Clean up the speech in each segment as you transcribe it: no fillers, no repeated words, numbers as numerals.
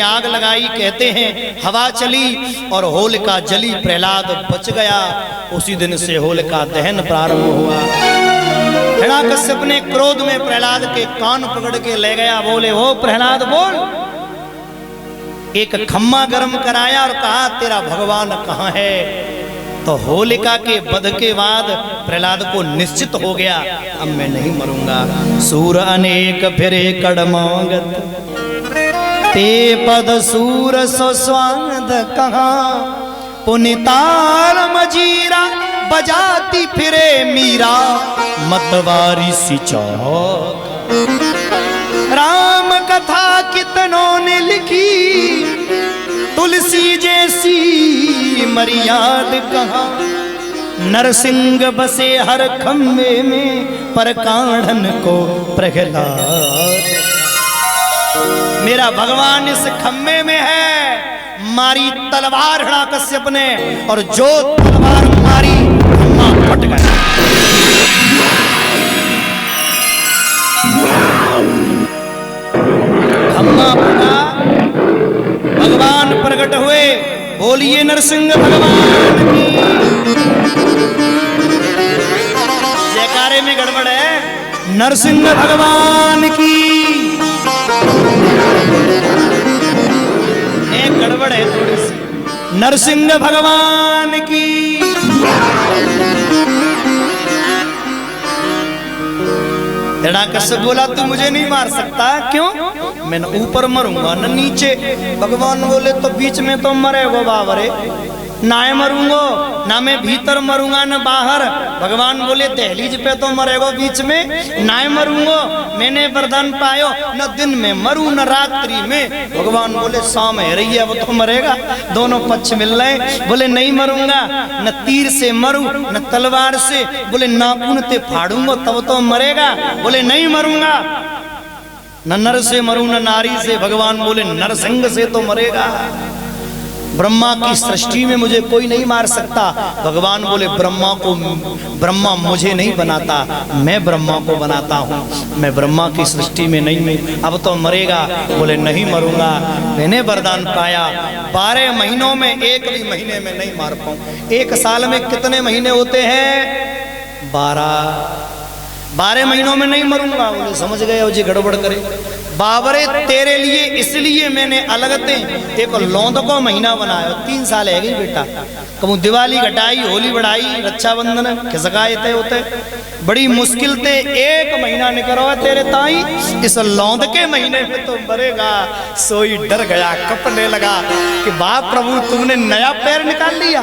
आग लगाई, कहते हैं हवा चली और होलिका जली, प्रहलाद बच गया। उसी दिन से होलिका दहन प्रारंभ हुआ। हिरण्यकश्यप ने क्रोध में प्रहलाद के कान पकड़ के ले गया, बोले हो प्रहलाद बोल। एक खम्मा गर्म कराया और कहा तेरा भगवान कहाँ है। तो होलिका के वध के बाद प्रहलाद को निश्चित हो गया अब मैं नहीं मरूंगा। सूर अनेक फिरे कड़मांगत, ते पद सूर सो स्वांग कहा, पुनिताल मजीरा बजाती फिरे मीरा, मतवारी सी चौक। राम कथा कितनों ने लिखी, तुलसी जैसी मर्याद कहा। नरसिंह बसे हर खम्बे में, पर काढ़न को प्रहलाद। मेरा भगवान इस खम्बे में है। मारी तलवार हिरण्यकश्यप ने, और जो तलवार मारी खम्मा फट गया। खम्मा फटा, भगवान प्रकट हुए। बोलिए नरसिंह भगवान की। जयकारे में गड़बड़ है। नरसिंह भगवान की गड़बड़ है थोड़ी सी। नरसिंह भगवान की। हिरण्यकश्यप बोला तू मुझे नहीं मार सकता। क्यों? मैं न ऊपर मरूंगा न नीचे। भगवान बोले तो बीच में तो मरेगो बाबरे। ना मरूंगो, ना मैं भीतर मरूंगा न बाहर। भगवान बोले दहलीज पे तो मरेगो बीच में। ना मरूंगो, मैंने वरदान पायो न दिन में मरू न रात्रि में। भगवान बोले शाम है रही है वो तो मरेगा। दोनों पक्ष मिल रहे। बोले नहीं मरूंगा, न तीर से मरू न तलवार से। बोले नाखून ते फाड़ूंगो तब तो मरेगा। बोले नहीं मरूंगा, न नर से मरू न नारी से। भगवान बोले नरसिंह से तो मरेगा। ब्रह्मा की सृष्टि में मुझे कोई नहीं मार सकता। भगवान बोले ब्रह्मा मुझे नहीं बनाता, मैं ब्रह्मा को बनाता हूँ। मैं ब्रह्मा की सृष्टि में नहीं हूँ, अब तो मरेगा। बोले नहीं मरूंगा, मैंने वरदान पाया। 12 महीनों में एक भी महीने में नहीं मार पाऊँ। एक साल में कितने महीने होते हैं? 12 महीनों में नहीं मरूंगा। बोले समझ गए हो जी, गड़बड़ करे। बाबरे तेरे लिए इसलिए मैंने अलग ते एक लौंद को महीना बनाया। 3 साल है गई बेटा। कबू दिवाली घटाई, होली बढ़ाई, रक्षाबंधन खिसकाए थे होते। बड़ी मुश्किल ते 1 महीना निकलो है तेरे ताई। इस लौंद के महीने में तो मरेगा। सोई डर गया, कपने लगा कि बाप प्रभु तुमने नया पैर निकाल लिया,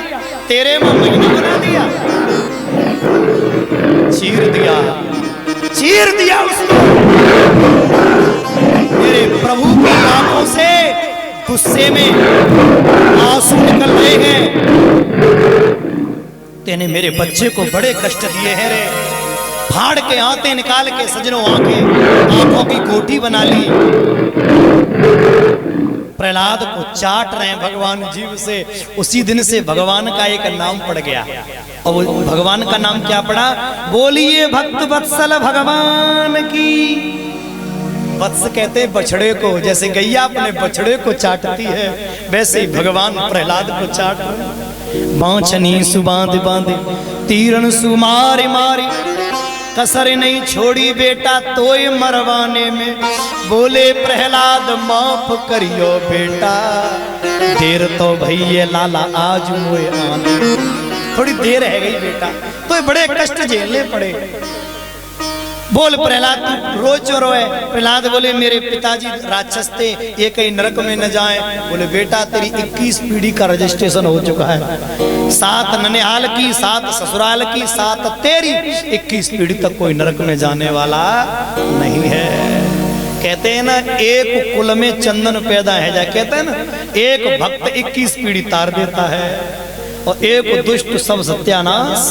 तेरे में महीना बना दिया। चीर दिया उसको। मेरे प्रभु की आंखों से गुस्से में आंसू निकल रहे हैं। तेने मेरे बच्चे को बड़े कष्ट दिए हैं रे। फाड़ के आंतें निकाल के सजनों आंखों की गोटी बना ली। प्रहलाद को चाट रहे हैं भगवान जीव से। उसी दिन से भगवान का एक नाम पड़ गया। और भगवान का नाम क्या पड़ा? बोलिए भक्त वत्सल भगवान की। वत्स कहते हैं बछड़े को। जैसे गैया अपने बछड़े को चाटती है, वैसे ही भगवान प्रहलाद को चाट। बांछनी सुबांध बांधे, तीरन सुमारे मारे, कसर नहीं छोड़ी बेटा तोय मरवाने में। बोले प्रहलाद माफ करियो बेटा, देर तो भैया लाला आज मोए आने। थोड़ी देर रह गई बेटा, तो बड़े कष्ट झेलने पड़े। बोल प्रहलाद तू रोज रोए। प्रहलाद बोले मेरे पिताजी राक्षस थे, ये कहीं नरक में न जाए। बोले बेटा तेरी 21 पीढ़ी का रजिस्ट्रेशन हो चुका है। 7 ननिहाल की, 7 ससुराल की, 7 तेरी। 21 पीढ़ी तक कोई नरक में जाने वाला नहीं है। कहते हैं ना एक कुल में चंदन पैदा है जा। कहते हैं ना एक भक्त 21 पीढ़ी तार देता है, और एक दुष्ट सब सत्यानाश।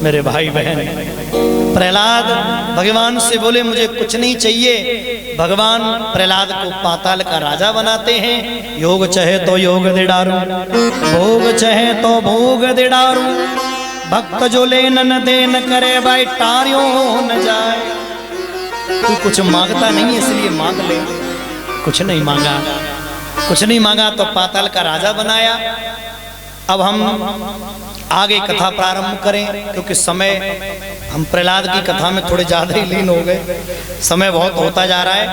मेरे भाई बहन, प्रहलाद भगवान से बोले मुझे कुछ नहीं चाहिए। भगवान प्रहलाद को पाताल का राजा बनाते हैं। योग चाहे तो योग दे डारू, भोग चाहे तो भोग दे डारू। भक्त जो लेन न देन करे भाई टारियो न जाए। तू कुछ मांगता नहीं इसलिए मांग ले। कुछ नहीं मांगा। कुछ नहीं मांगा तो पाताल का राजा बनाया। अब हम आगे कथा प्रारंभ करें, क्योंकि समय, हम प्रहलाद की कथा में थोड़े ज्यादा ही लीन हो गए, समय बहुत होता जा रहा है।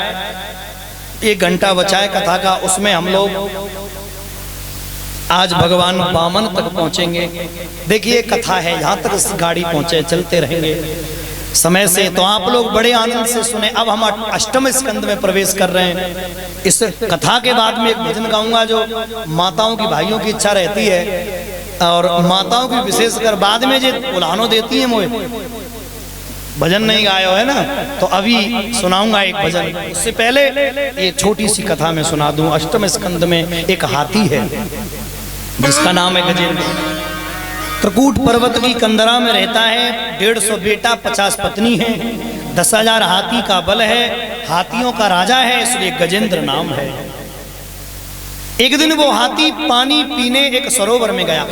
1 घंटा बचा है कथा का, उसमें हम लोग आज भगवान वामन तक पहुंचेंगे। देखिए कथा है, यहाँ तक गाड़ी पहुंचे, चलते रहेंगे समय से, तो आप लोग बड़े आनंद से सुने। अब हम 8वें स्कंद में प्रवेश कर रहे हैं। इस कथा के बाद में एक भजन गाऊंगा जो माताओं की, भाइयों की इच्छा रहती है, और माताओं की विशेषकर बाद में जो उलानो देती है, मोए भजन नहीं गाया है ना, तो अभी सुनाऊंगा एक भजन। उससे पहले ये छोटी सी कथा में सुना दूं। 8वें स्कंद में एक हाथी है जिसका नाम है गजेंद्र। त्रिकूट पर्वत की कंदरा में रहता है। 150 बेटा, 50 पत्नी है, 10,000 हाथी का बल है, हाथियों का राजा है, इसलिए गजेंद्र नाम है। एक दिन वो हाथी पानी पीने एक सरोवर में गया।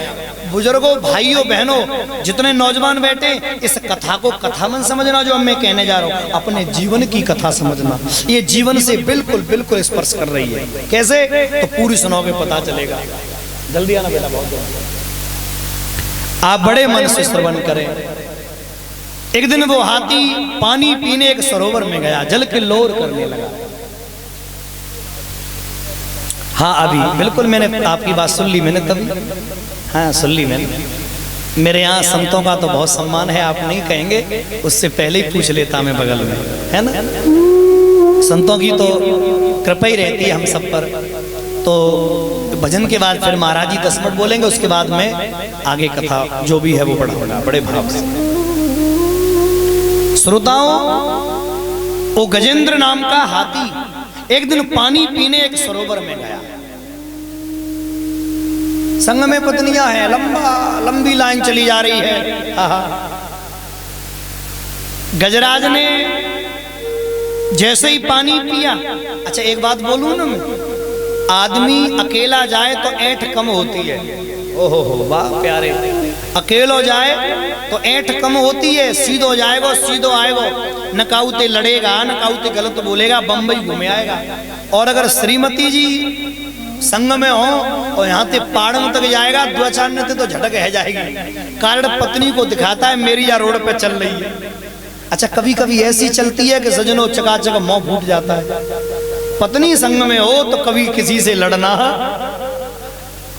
बुजुर्गों, भाइयों, बहनों, जितने नौजवान बैठे, इस कथा को कथा मन समझना जो मैं कहने जा रहा हूँ, अपने जीवन की कथा समझना। ये जीवन से बिल्कुल बिल्कुल स्पर्श कर रही है। कैसे? तो पूरी सुनोगे पता चलेगा। जल्दी आना बेटा, बहुत आप बड़े मन से श्रवण करें। एक दिन वो हाथी पानी पीने एक सरोवर में गया, जल के लोर करने लगा। हाँ, अभी बिल्कुल मैंने आपकी बात सुन ली, मैंने तभी, हाँ सुन ली मैंने। मेरे यहाँ संतों का तो बहुत सम्मान है, आप नहीं कहेंगे, उससे पहले ही पूछ लेता मैं बगल में, है ना। संतों की तो कृपा ही रहती है हम सब पर। तो भजन के बाद फिर महाराज जी 10 मिनट बोलेंगे, उसके बाद में आगे कथा जो भी है वो बढ़ाऊंगा बड़े भाव से। श्रोताओं, वो गजेंद्र नाम का हाथी एक दिन पानी पीने एक सरोवर में गया। संग में पत्नियां हैं, लंबी लाइन चली जा रही है। गजराज ने जैसे ही पानी पिया, अच्छा एक बात बोलूं ना मैं, आदमी अकेला जाए तो ऐंठ कम होती है। ओहो हो वाह प्यारे, अकेलो जाए तो ऐंठ कम होती है। सीधो जाएगो, सीधो आएगो, नकाउते लड़ेगा, नकाउते गलत बोलेगा, बम्बई घूमे आएगा। और अगर श्रीमती जी संग में हो और यहाँ से पाड़म तक जाएगा, 2-4 ने तो झटक है जाएगी। कार्ड पत्नी को दिखाता है मेरी या रोड पे चल रही है। अच्छा, कभी कभी ऐसी चलती है कि सजनों चकाचक मुंह फूट जाता है। पत्नी संग में हो तो कभी किसी से लड़ना,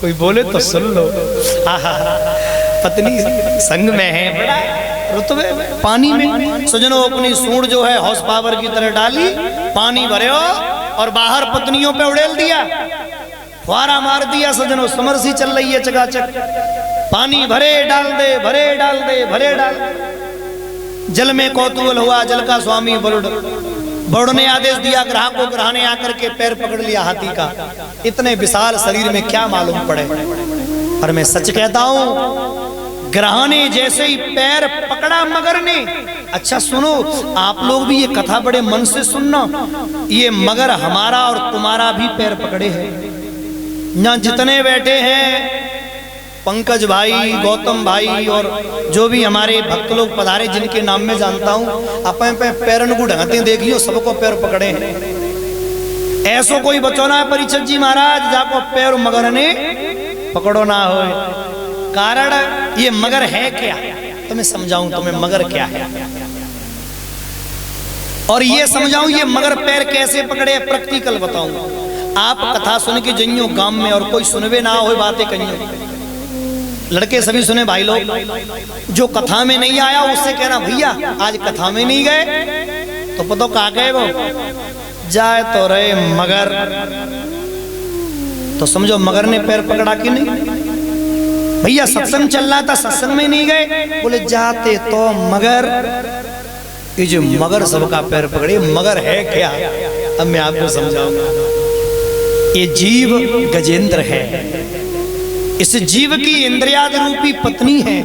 कोई बोले तो सुन लो। पत्नी संग में है, बड़ा रुतबे पानी में। सजनों अपनी सूंड जो है हॉर्स पावर की तरह डाली, पानी भरे हो और बाहर पत्नियों पे उड़ेल दिया, फुहारा मार दिया। सजनों समरसी चल रही है चकाचक, पानी भरे डाल दे, भरे डाल दे, भरे डाल दे। जल में कौतूहल हुआ, जल का स्वामी बरुड़ ने आदेश दिया ग्राहक को, ग्राह ने आकर के पैर पकड़ लिया हाथी का। इतने विशाल शरीर में क्या मालूम पड़े। और मैं सच कहता हूं, ग्राह ने जैसे ही पैर पकड़ा मगर ने, अच्छा सुनो आप लोग भी ये कथा बड़े मन से सुनना, ये मगर हमारा और तुम्हारा भी पैर पकड़े हैं। यहाँ जितने बैठे हैं, पंकज भाई, गौतम भाई और जो भी हमारे भक्त लोग पधारे, जिनके नाम में जानता हूं, अपन पे पैरन को ढंगते देखियो, सबको पैर पकड़े हैं। ऐसो कोई बचौना है परिचत जी महाराज जाको पैर मगर ने पकड़ो ना हो। कारण ये मगर है क्या, तो मैं समझाऊं तुम्हें मगर क्या है, और ये समझाऊं ये मगर पैर कैसे पकड़े, प्रैक्टिकल बताऊं। आप कथा सुन के जइयो गांव में, और कोई सुनवे ना हो बातें कहियो। लड़के सभी सुने भाई लोग, जो कथा में नहीं आया उससे कहना भैया आज कथा में नहीं गए, तो पता कहाँ गए वो, जाए तो रहे मगर, तो समझो मगर ने पैर पकड़ा कि नहीं। भैया सत्संग चल रहा था, सत्संग में नहीं गए, बोले जाते तो मगर। ये जो मगर सबका पैर पकड़े, मगर है क्या, अब मैं आपको समझाऊंगा। ये जीव गजेंद्र है। इस जीव की इंद्रियाद रूपी पत्नी है,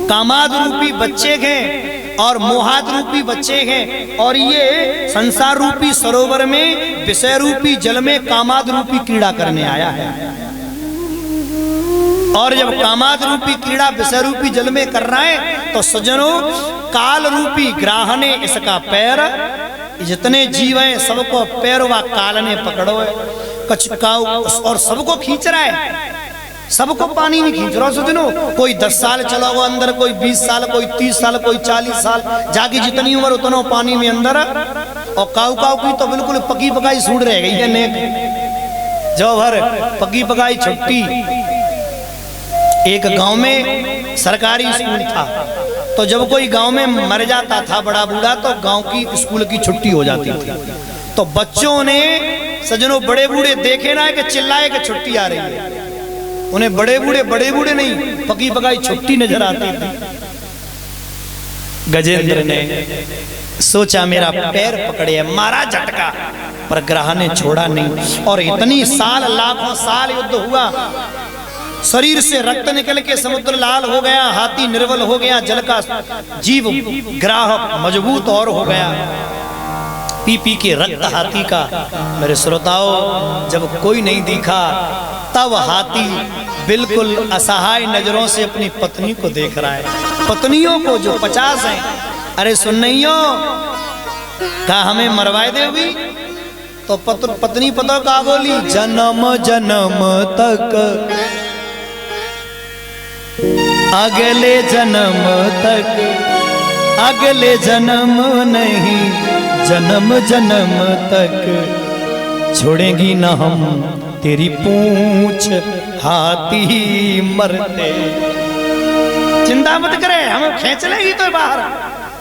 कामाद रूपी बच्चे हैं और मोहाद रूपी बच्चे हैं, और ये संसार रूपी सरोवर में विषय रूपी जल में कामाद रूपी क्रीड़ा करने आया है। और जब कामाद रूपी क्रीड़ा विषय रूपी जल में कर रहा है, तो सज्जनों काल रूपी ग्राह ने इसका पैर, जितने जीव हैं सबको पैर व काल ने पकड़ो है। कचकाऊ और सबको खींच रहा है, सबको पानी में खींच रहा है। सजनो, कोई 10 साल चला हुआ अंदर, कोई 20 साल, कोई 30 साल, कोई 40 साल, जाके जितनी उम्र उतना पानी में अंदर। और काऊ काऊ की तो बिल्कुल पकी पकाई सूढ़ रह गई है नेक, जो भर पकी पकाई छुट्टी। एक गांव में सरकारी स्कूल था, तो जब कोई गांव में मर जाता था बड़ा बूढ़ा, तो गांव की स्कूल की छुट्टी हो जाती थी। तो बच्चों ने सजनों बड़े बूढ़े देखे ना कि चिल्लाए कि छुट्टी आ रही है, उन्हें बड़े बूढ़े नहीं, पकी पकाई छुट्टी नजर आती थी। गजेंद्र ने सोचा मेरा पैर पकड़े, मारा झटका, पर ग्रह ने छोड़ा नहीं। और इतनी साल, लाखों साल युद्ध हुआ, शरीर से रक्त निकल के समुद्र लाल हो गया, हाथी निर्बल हो गया, जल का जीव ग्राह मजबूत और हो गया, पी पी के रक्त हाथी का। मेरे श्रोताओं, जब कोई नहीं दिखा तब हाथी बिल्कुल असहाय नजरों से अपनी पत्नी को देख रहा है। पत्नियों को जो 50 हैं, अरे सुनइयो, कहा हमें मरवाए देगी? तो पत्नी पता का बोली, जन्म जन्म तक, अगले जन्म तक, अगले जन्म नहीं, जन्म जन्म तक छोड़ेंगी ना हम तेरी पूंछ हाथी मरते। चिंता मत करे, हम खींच लेगी तो बाहर।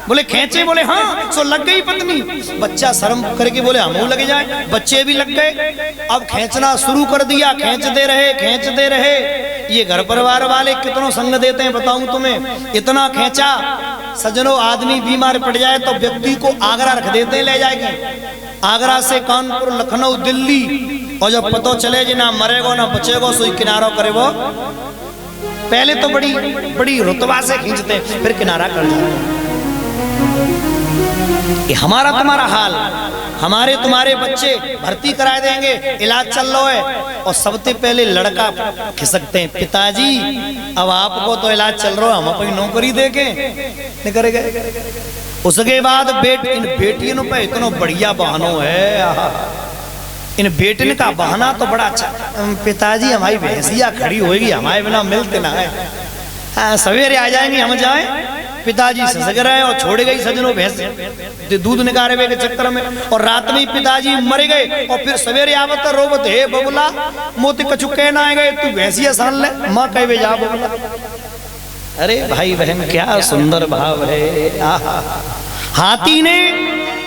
बोले खींचे? बोले हाँ। सो लग गई पत्नी। बच्चा शर्म करके बोले हम लग जाए, बच्चे भी लग गए। अब खींचना शुरू कर दिया, खींचते रहे। ये घर परिवार वाले कितनों संग देते हैं बताऊं तुम्हें, इतना खींचा। सजनों, आदमी बीमार पड़ जाए तो व्यक्ति को आगरा रख देते हैं, ले जाएगी। आगरा से कानपुर, लखनऊ, दिल्ली, और जब पता चले जी ना मरेगो ना बचेगो, सोई किनारा करे। वो पहले तो बड़ी रुतबा से खींचते, फिर किनारा कर जाते। ये हमारा तुम्हारा हाल, हमारे तुम्हारे बच्चे भर्ती करा देंगे, इलाज चल रहा है, और सबसे पहले लड़का खिसकते हैं, पिताजी अब आपको तो इलाज चल रहा है, हम अपनी नौकरी देके नहीं करेंगे। उसके बाद इन बेटियों पे इतना बढ़िया बहानों है, इन बेटन का बहाना तो बड़ा अच्छा। पिताजी हमारी भैंसिया खड़ी होगी, हमारे बिना मिलते ना है, हाँ सवेरे आ जाएंगे, हम जाए। पिताजी ससक रहे और छोड़ गई सजनों भैंस दूध निकाले के चक्कर में, और रात में पिताजी मर गए, और फिर सवेरे आवत रोबत, हे बबुला मोती कछु कहना आ गए, तू भैंसिया सान ले, माँ कहे जा बबुला। अरे भाई बहन, क्या सुंदर भाव है। हाथी ने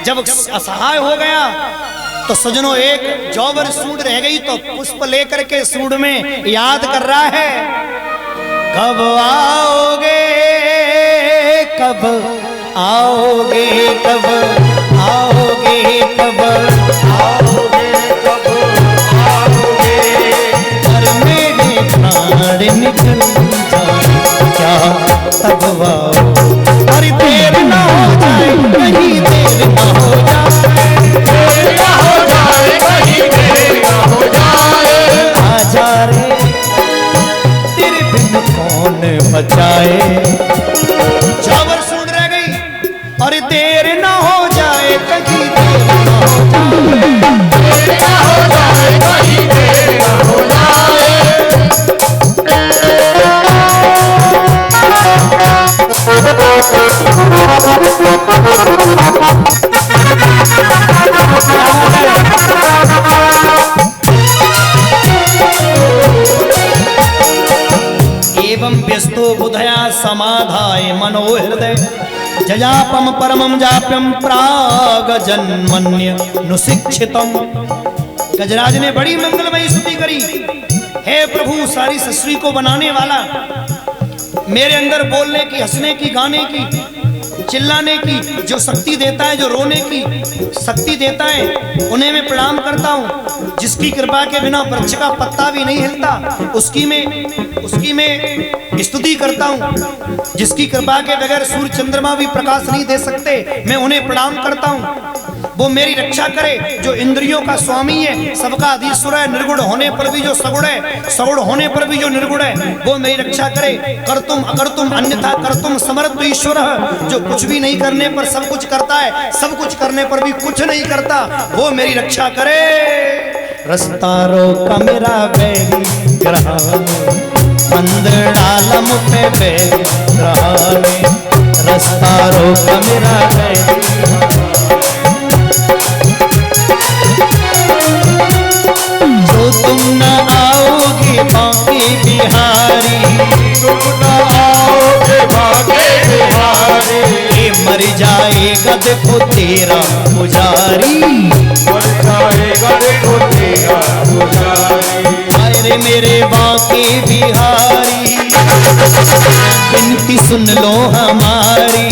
जब असहाय हो गया तो सजनों एक जौबर सूंड रह गई, तो पुष्प लेकर के सूंड में याद कर रहा है, कब आओगे, कब आओगे, कब आओगे, कब आओगे, कब आओगे, पर मेरे प्राण निकल जाए क्या तब आओ, और देर ना हो जाए, कहीं देर ना हो जाए, देर ना हो जाए, कहीं देर ना हो जाए, आ जा रे तेरे बिन कौन बचाए। जबर सुन रह गई, और देर ना हो जाए, कहीं देर ना हो जाए, देर ना हो जाए, कहीं देर ना हो जाए। एवं व्यस्तो बुधया समाधाय मनो हृदय, जजापम परमं जाप्यम प्राग जन्मन्य नुशिक्षितम। गजराज ने बड़ी मंगलमयी स्तुति करी, हे प्रभु सारी सृष्टि को बनाने वाला, मेरे अंदर बोलने की, हंसने की, गाने की, चिल्लाने की जो शक्ति देता है, जो रोने की शक्ति देता है, उन्हें मैं प्रणाम करता हूँ। जिसकी कृपा के बिना वृक्ष का पत्ता भी नहीं हिलता, उसकी मैं स्तुति करता हूँ। जिसकी कृपा के बगैर सूर्य चंद्रमा भी प्रकाश नहीं दे सकते, मैं उन्हें प्रणाम करता हूँ। वो मेरी रक्षा करे, जो इंद्रियों का स्वामी है, सबका अधीश्वर है, निर्गुण होने पर भी जो सगुण है, सगुण होने पर भी जो निर्गुण है, वो मेरी रक्षा करे। कर तुम अगर तुम अन्यथा कर तुम समर्थ ईश्वर है, जो कुछ भी नहीं करने पर सब कुछ करता है, सब कुछ करने पर भी कुछ नहीं करता, वो मेरी रक्षा करे। रस्ता रोका मेरा बैरी ग्रहाने बंद डालम पे बैरी ग्रहाने रस्ता रोका मेरा बैरी जो तुम न आओगे बाकी बिहारी तुम न आओगे बाके बिहारी ये मर जाएगा देखो तेरा पुजारी मर जाएगा देखो तेरा पुजारी अरे मेरे बाके बिहारी विनती सुन लो हमारी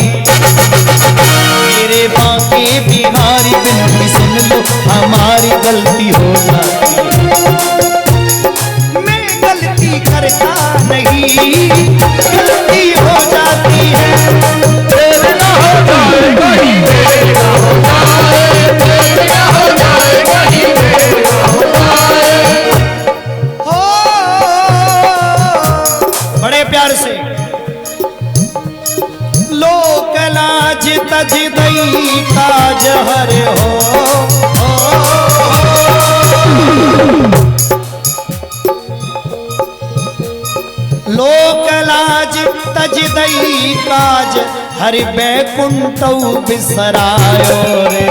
मेरे बाके बिहारी विनती सुन लो हमारी गलती हो जाती है मैं गलती करता नहीं गलती हो जाती है तेरे ना हो जाएगा ही मेरे ना हो जाए तेरे ना हो जाएगा ही मेरे ना हो जाए हो बड़े प्यार से लोक लाज तज दई का जहर हो लोक लाज तज दई काज हरि बैकुंठ बिसरायो रे